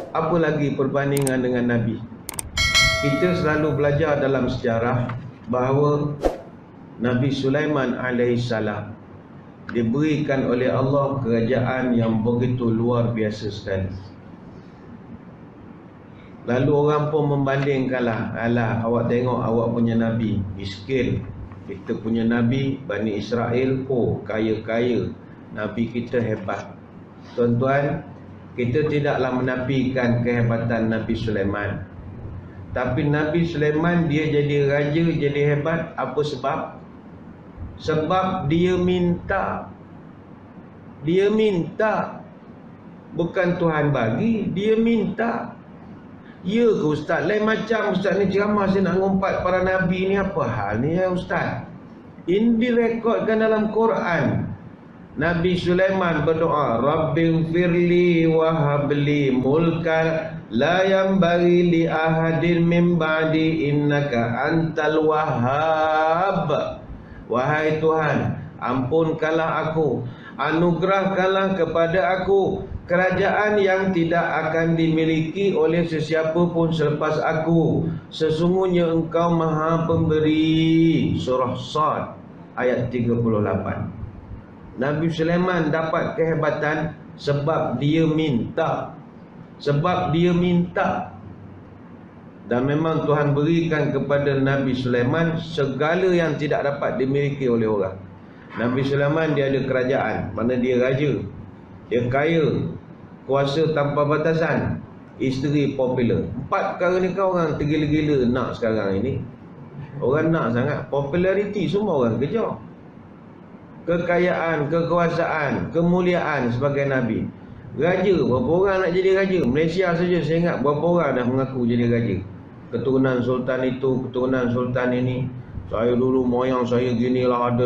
Apa lagi perbandingan dengan Nabi? Kita selalu belajar dalam sejarah bahawa Nabi Sulaiman alaihissalam diberikan oleh Allah kerajaan yang begitu luar biasa sekali. Lalu orang pun membandingkanlah, alah awak tengok awak punya Nabi miskin, kita punya Nabi Bani Israel, oh kaya-kaya, Nabi kita hebat. Tuan-tuan, kita tidaklah menafikan kehebatan Nabi Sulaiman, tapi Nabi Sulaiman dia jadi raja, jadi hebat. Apa sebab? Sebab dia minta. Dia minta. Bukan Tuhan bagi, dia minta. Ya ke Ustaz? Lain macam Ustaz ni ceramah saya nak ngumpat para Nabi ni, apa hal ni ya Ustaz? Ini direkodkan dalam Quran. Nabi Sulaiman berdoa, Rabbighfirli wa habli mulkan la yanbaghi li ahadin min ba'di innaka antal wahhab. Wahai Tuhan, ampunkanlah aku, anugerahkanlah kepada aku kerajaan yang tidak akan dimiliki oleh sesiapa pun selepas aku. Sesungguhnya engkau maha pemberi. Surah Sad ayat 38. Nabi Sulaiman dapat kehebatan sebab dia minta. Sebab dia minta. Dan memang Tuhan berikan kepada Nabi Sulaiman segala yang tidak dapat dimiliki oleh orang. Nabi Sulaiman dia ada kerajaan, mana dia raja, dia kaya, kuasa tanpa batasan, isteri popular. 4 perkara ni kau orang tergila-gila nak sekarang ini. Orang nak sangat, populariti semua orang kejar. Kekayaan, kekuasaan, kemuliaan sebagai Nabi. Raja, berapa orang nak jadi raja? Malaysia saja saya ingat berapa orang dah mengaku jadi raja. Keturunan sultan itu, keturunan sultan ini. Saya dulu moyang saya ginilah ada.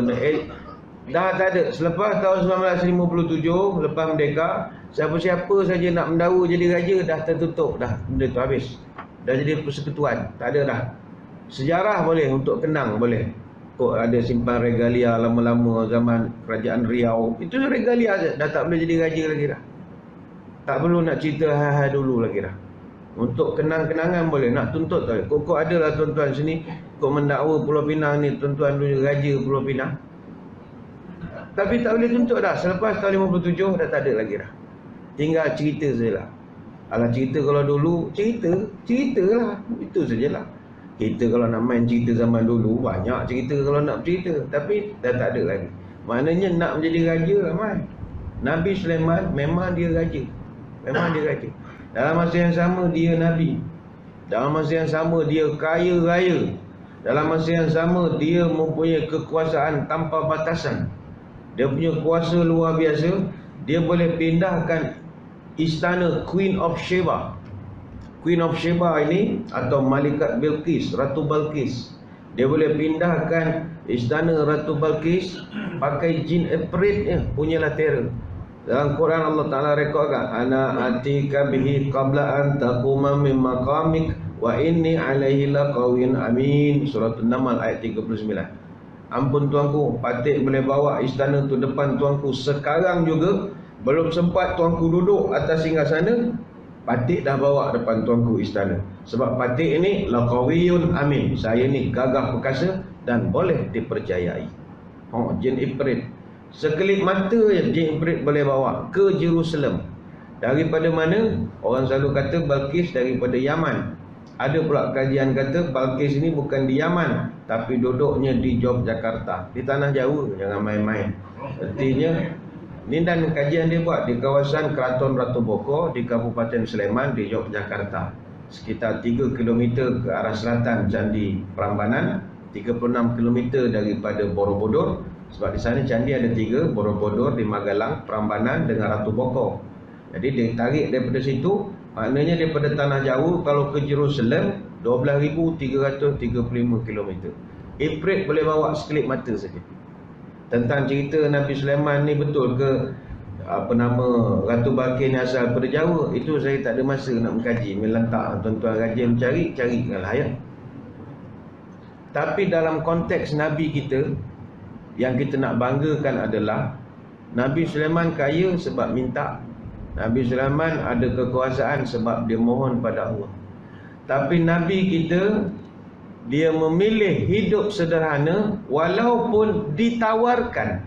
Dah tak ada. Selepas tahun 1957, lepas merdeka, siapa-siapa saja nak mendakwa jadi raja dah tertutup dah. Benda tu habis. Dah jadi persekutuan, tak ada dah. Sejarah boleh, untuk kenang boleh. Kok ada simpan regalia lama-lama zaman kerajaan Riau. Itu regalia saja, dah tak boleh jadi raja lagi dah. Tak perlu nak cerita hal-hal dulu lagi dah. Untuk kenang-kenangan boleh, nak tuntut tak? Kok adalah tuan-tuan sini, kok mendakwa Pulau Pinang ni, tuan-tuan dulu raja Pulau Pinang. Tapi tak boleh tuntut dah. Selepas tahun 57 dah tak ada lagi dah. Tinggal cerita sajalah. Alah cerita kalau dulu, ceritalah. Itu sajalah. Kita kalau nak main cerita zaman dulu, banyak cerita kalau nak cerita. Tapi dah tak ada lagi. Maknanya nak menjadi raja ramai. Nabi Sulaiman memang dia raja. Memang dia raja. Dalam masa yang sama dia Nabi. Dalam masa yang sama dia kaya raya. Dalam masa yang sama dia mempunyai kekuasaan tanpa batasan. Dia punya kuasa luar biasa. Dia boleh pindahkan istana Queen of Sheba. Queen of Sheba ini atau Malikat Bilqis, Ratu Balqis. Dia boleh pindahkan istana Ratu Balqis pakai jin Ifrit punyalah terror. Dalam Quran Allah Ta'ala rekodkan, ana atika bihi qabla an taquma min maqamik wa inni alaihi laqawin amin. Surah An-Naml ayat 39. Ampun tuanku, patut boleh bawa istana tu depan tuanku sekarang juga. Belum sempat tuanku duduk atas singgasana, patut dah bawa depan tuanku istana. Sebab patut ini laqawiyun amin. Saya ni gagah perkasa dan boleh dipercayai. Jin Ifrit. Sekelip mata je jin Ifrit boleh bawa ke Jerusalem. Daripada mana? Orang selalu kata Balqis daripada Yaman. Ada pula kajian kata Balqis ini bukan di Yaman, tapi duduknya di Yogyakarta, di tanah Jawa. Jangan main-main. Artinya ni, dan kajian dia buat di kawasan Keraton Ratu Boko di Kabupaten Sleman di Yogyakarta. Sekitar 3 km ke arah selatan Candi Prambanan, 36 km daripada Borobudur. Sebab di sana candi ada 3, Borobudur, di Magalang, Prambanan dengan Ratu Boko. Jadi dia tarik daripada situ, maknanya daripada tanah Jawa kalau ke Jerusalem 12,335 km. Ifrit boleh bawa sekelip mata saja. Tentang cerita Nabi Sulaiman ni betul ke apa nama Ratu Balqis ni asal daripada Jawa, itu saya tak ada masa nak mengkaji. Melantak tuan-tuan rajin mencari, carikanlah ya. Tapi dalam konteks Nabi kita, yang kita nak banggakan adalah Nabi Sulaiman kaya sebab minta. Nabi Sulaiman ada kekuasaan sebab dia mohon pada Allah. Tapi Nabi kita, dia memilih hidup sederhana walaupun ditawarkan.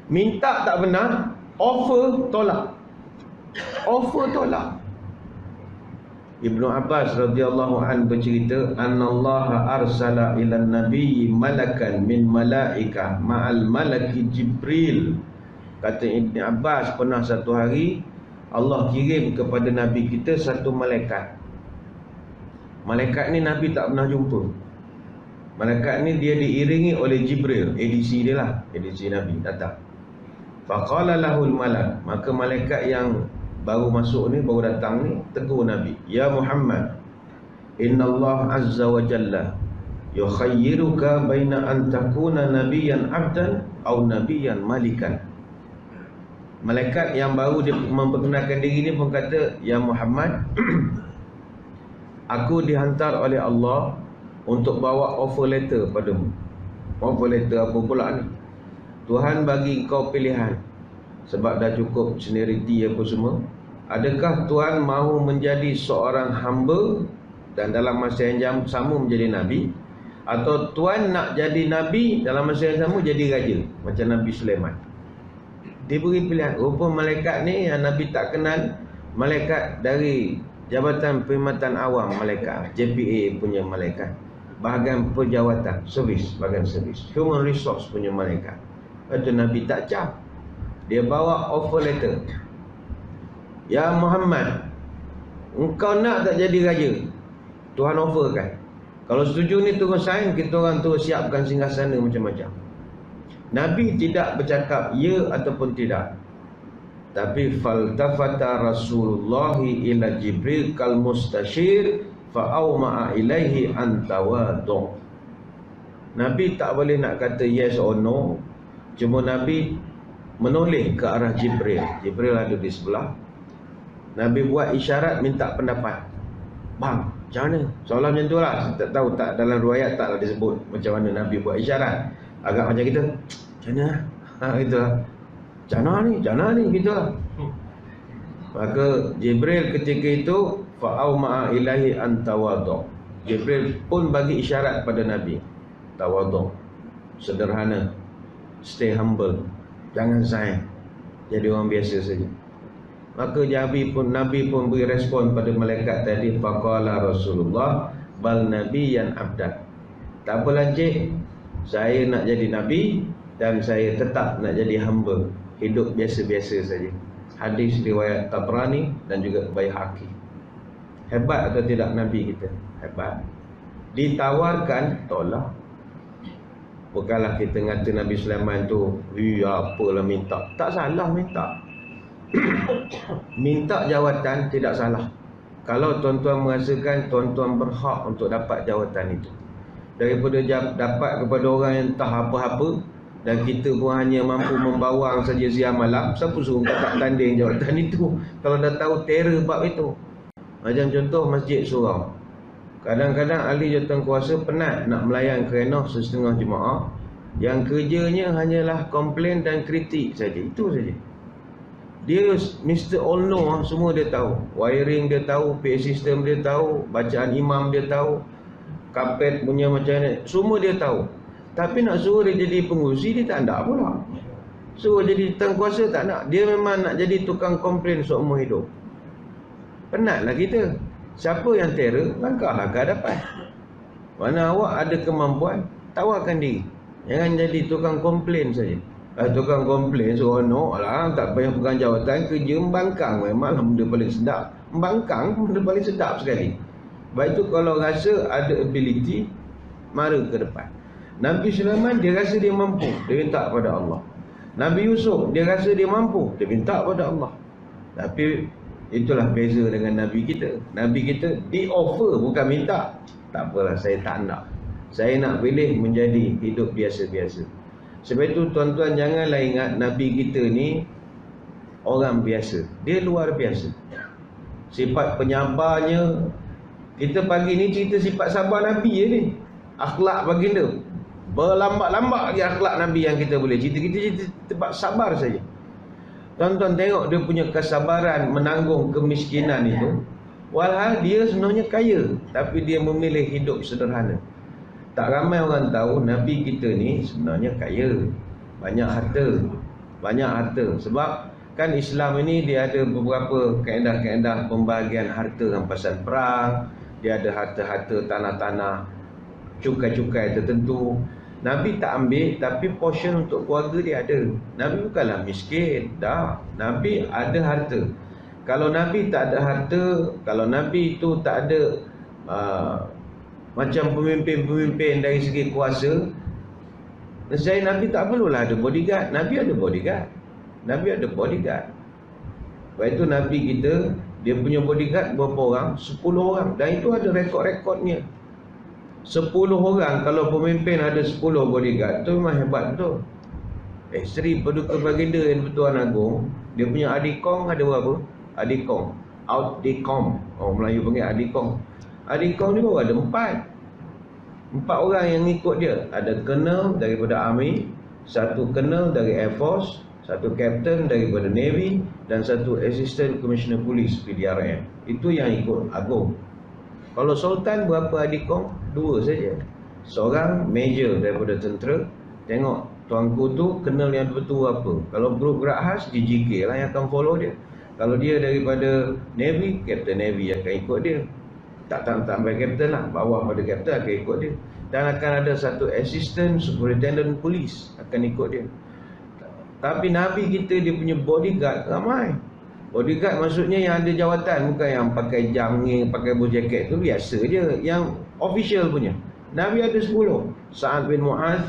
Minta tak benar, offer tolak. Offer tolak. Ibnu Abbas radhiyallahu an bercerita, "Annallaha arsala ilan nabiyyi malakan min malaikah ma'al malaki Jibril." Kata Ibnu Abbas, pernah satu hari Allah kirim kepada Nabi kita satu malaikat. Malaikat ni Nabi tak pernah jumpa. Malaikat ni dia diiringi oleh Jibril, edisi dia lah, edisi Nabi datang. Faqala lahul malak, maka malaikat yang baru masuk ni, baru datang ni, tegur Nabi, "Ya Muhammad, inna Allah azza wa jalla yukhayyiruka baina an takuna nabiyyan abdan aw nabiyyan malikan." Malaikat yang baru dia memperkenalkan diri ni pun kata, "Ya Muhammad, aku dihantar oleh Allah untuk bawa offer letter padamu." Offer letter apa pula ni? Tuhan bagi kau pilihan, sebab dah cukup seniority apa semua. Adakah Tuhan mahu menjadi seorang hamba dan dalam masa yang sama menjadi Nabi, atau Tuhan nak jadi Nabi dalam masa yang sama jadi raja macam Nabi Sulaiman? Diberi pilihan. Rupa malaikat ni yang Nabi tak kenal, malaikat dari Jabatan Perkhidmatan Awam, malaikat JPA punya malaikat, bahagian perjawatan, servis, bahagian servis, human resource punya malaikat. Itu Nabi tak cap. Dia bawa offer letter. "Ya Muhammad, engkau nak tak jadi raja?" Tuhan offerkan. Kalau setuju ni turun sign, kita orang tu siapkan singgasana macam-macam. Nabi tidak bercakap ya ataupun tidak. Tapi faltafata Rasulullah ila Jibril kal mustashir fa'awma'a ilaihi antawadu. Nabi tak boleh nak kata yes or no. Cuma Nabi menoleh ke arah Jibril. Jibril ada di sebelah. Nabi buat isyarat minta pendapat. "Bang, macam mana?" Soalan macam tu lah. Tak tahu tak dalam riwayat taklah disebut macam mana Nabi buat isyarat. Agak macam kita, "Macam mana?" Gitu lah. Macam mana ni gitu lah. Maka Jibril ketika itu fa'awma'a ilahi antawadu. Jibril pun bagi isyarat pada Nabi. Tawadu, sederhana, stay humble, jangan sayang, jadi orang biasa saja. Maka Nabi pun beri respon pada malaikat tadi. Faqala Rasulullah bal nabiyyan abdan. Tak apa lancik, saya nak jadi Nabi dan saya tetap nak jadi hamba, hidup biasa-biasa saja. Hadis riwayat Tabrani dan juga Baihaqi. Hebat atau tidak Nabi kita? Hebat. Ditawarkan, tolak. Bukanlah kita ngata Nabi Sulaiman tu, apalah minta. Tak salah minta. Minta jawatan tidak salah. Kalau tuan-tuan merasakan tuan-tuan berhak untuk dapat jawatan itu, daripada dapat kepada orang yang entah apa-apa, dan kita pun hanya mampu membawang saja siang malam, siapa suruh kau tak tanding jawatan itu kalau dah tahu terror bab itu? Macam contoh masjid surau. Kadang-kadang ahli jawatankuasa penat nak melayan kerenah sesetengah jemaah yang kerjanya hanyalah komplain dan kritik saja. Itu saja. Dia Mr. All Know, semua dia tahu. Wiring dia tahu, PA system dia tahu, bacaan imam dia tahu, kapet punya macam mana, semua dia tahu. Tapi nak suruh dia jadi pengurusi, dia tak nak pula. Suruh jadi jawatankuasa tak nak. Dia memang nak jadi tukang komplain seumur hidup. Penatlah kita. Siapa yang terror, langkahlah ke hadapan. Mana awak ada kemampuan, tawarkan diri. Jangan jadi tukang komplain saja. Tukang komplain seronok lah, tak payah pegang jawatan, kerja membangkang. Memang benda paling sedap. Membangkang benda paling sedap sekali. Baik tu kalau rasa ada ability, mara ke depan. Nabi Sulaiman dia rasa dia mampu, dia minta pada Allah. Nabi Yusuf dia rasa dia mampu, dia minta pada Allah. Tapi itulah beza dengan Nabi kita. Nabi kita di offer, bukan minta. Tak apalah, saya tak nak. Saya nak pilih menjadi hidup biasa-biasa. Sebab itu tuan-tuan janganlah ingat Nabi kita ni orang biasa. Dia luar biasa. Sifat penyabarnya, kita pagi ni cerita sifat sabar Nabi je ni. Akhlak baginda, berlambat-lambat lagi akhlak Nabi yang kita boleh cerita. Kita cerita tempat sabar saja. Tuan-tuan tengok dia punya kesabaran menanggung kemiskinan itu. Walhal dia sebenarnya kaya, tapi dia memilih hidup sederhana. Tak ramai orang tahu Nabi kita ni sebenarnya kaya, banyak harta. Banyak harta. Sebab kan Islam ini dia ada beberapa kaedah-kaedah pembahagian harta rampasan perang. Dia ada harta-harta tanah-tanah, cukai-cukai tertentu. Nabi tak ambil, tapi portion untuk keluarga dia ada. Nabi bukanlah miskin, dah. Nabi ada harta. Kalau Nabi tak ada harta, kalau Nabi itu tak ada macam pemimpin-pemimpin dari segi kuasa, saya Nabi tak perlulah ada bodyguard. Nabi ada bodyguard. Nabi ada bodyguard. Sebab itu Nabi kita, dia punya bodyguard berapa orang? 10 orang. Dan itu ada rekod-rekodnya. 10 orang, kalau pemimpin ada 10 bodyguard, tu memang hebat betul. Sri Paduka Baginda yang Tuan Agong, dia punya adikong ada berapa? Adikong, Adikong. Orang Melayu panggil adikong. Adikong ni baru ada 4 orang yang ikut dia. Ada colonel daripada army, satu colonel dari Air Force, satu captain daripada Navy, dan satu assistant commissioner police PDRM. Itu yang ikut Agong. Kalau Sultan berapa adikong? 2 saja. Seorang major daripada tentera. Tengok tuanku tu kenal yang betul apa. Kalau grup gerak khas, DGK lah yang akan follow dia. Kalau dia daripada Navy, Captain Navy akan ikut dia. Tak sampai Captain lah, bawah pada Captain akan ikut dia. Dan akan ada satu assistant superintendent police akan ikut dia. Tapi Nabi kita dia punya bodyguard ramai. Bodyguard maksudnya yang ada jawatan, bukan yang pakai janging, pakai baju jaket. Itu biasa je, yang official punya. Nabi ada 10. Sa'ad bin Mu'az,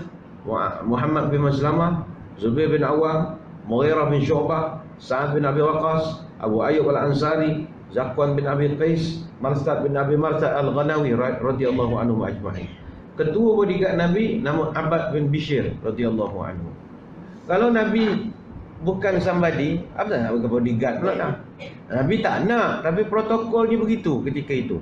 Muhammad bin Maslamah, Zubair bin Awam, Mughirah bin Syu'bah, Sa'ad bin Abi Waqqas, Abu Ayyub al-Ansari, Zakwan bin Abi Qais, Marsad bin Abi Marsad al-Ghanawi radhiyallahu anhu ajma'in. Ketua bodyguard Nabi nama Abbad bin Bishr radhiyallahu anhu. Kalau Nabi bukan somebody, apa nak bagi bodyguard pula dah. Nabi tak nak, tapi protokol dia begitu ketika itu.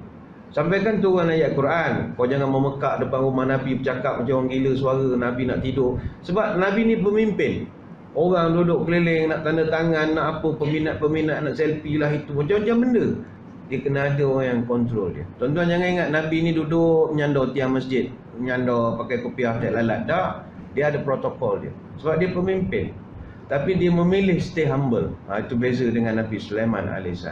Sampaikan turun ayat Quran, kau jangan memekak depan rumah Nabi bercakap macam orang gila, suara Nabi nak tidur. Sebab Nabi ni pemimpin. Orang duduk keliling nak tanda tangan, nak apa, peminat-peminat nak selfie lah, itu macam-macam benda. Dia kena ada orang yang kontrol dia. Tuan-tuan jangan ingat Nabi ni duduk menyandar tiang masjid, menyandar pakai kopiah tak lalat. Tak, dia ada protokol dia. Sebab dia pemimpin. Tapi dia memilih stay humble. Itu beza dengan Nabi Sulaiman AS.